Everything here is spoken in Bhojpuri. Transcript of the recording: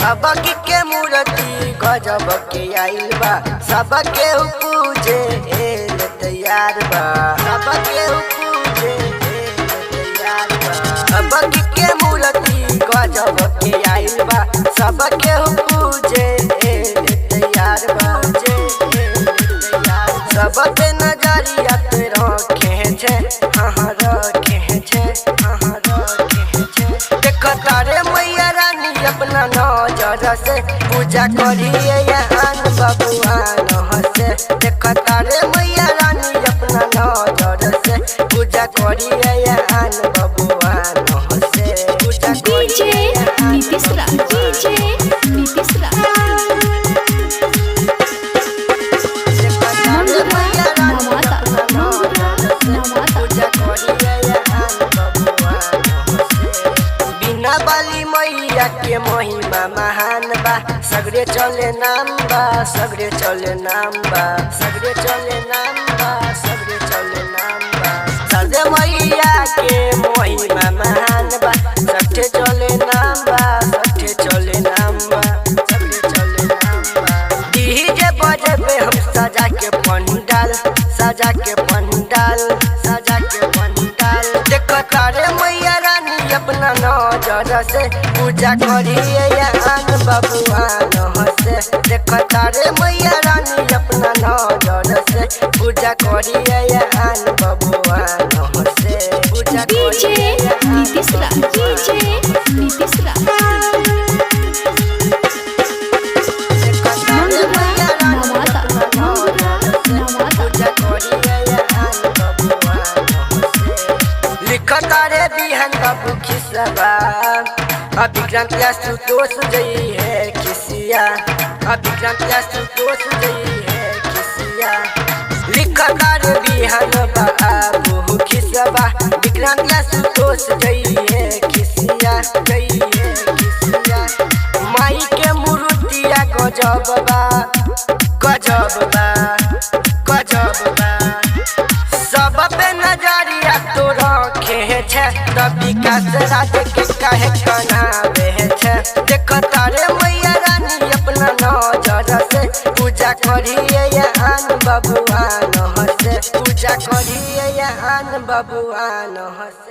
सबकी के मूर्ति गजब के आइल बा, सबके पूजे एल तैयार बा, सबके पूजे एल तैयार बा। सबकी के मूर्ति गजब के आइल बा, सबके पूजे एल तैयार बा, सब पे नजरिया पे रखे छे, हाँ रखे छे, हाँ रखे छे। देखो तारे मैया रानी अपना नजर से पूजा करिए आन बबुआन हसे। देखो तारे मैया रानी अपना नजर से पूजा करिए आन बबुआन हसे। पूजा डीजे नीतीश राज, डीजे नीतीश राज। मैया के महिमा महान बा, सगरे चले नाम बा, सगरे चले नाम बा, सगरे चले नाम बा, सगरे चले नाम बा। सरदे मैया के महिमा महान बा, सगरे चले नाम बा, सगरे चले नाम बा, सगरे चले नाम बा। डीजे बजे पे हम सजा के पंडाल, सजा के पंडाल, सजा के पंडाल। देखो तारे मैया रानी अपना नजर से पूजा करिए आन बबुआन हसे। देखो तारे मैया रानी अपना नजर से पूजा करिए आन बबुआन हसे। पूजा डीजे नीतीश राज, डीजे नीतीश राज। तारे बिहान बाबू खिसबा, अभिक्रांत सुतोष जई है खिसिया, अभिक्रांत सुतोष जई है खिसिया। लिख तारे बिहान बाबू खिसबा, विक्रांत सुतोष जई है खिसिया, जई है खिसिया। माई के मूर्तिया गजब बा, गजब बा, गजब बा। सब पे नजरिया तो रखे छे, विकास राज के कहे कनावे छे। देखो तारे मैया रानी अपना नजर से पूजा करिए आन बबुआन हसे। पूजा करिए आन बबुआन हसे।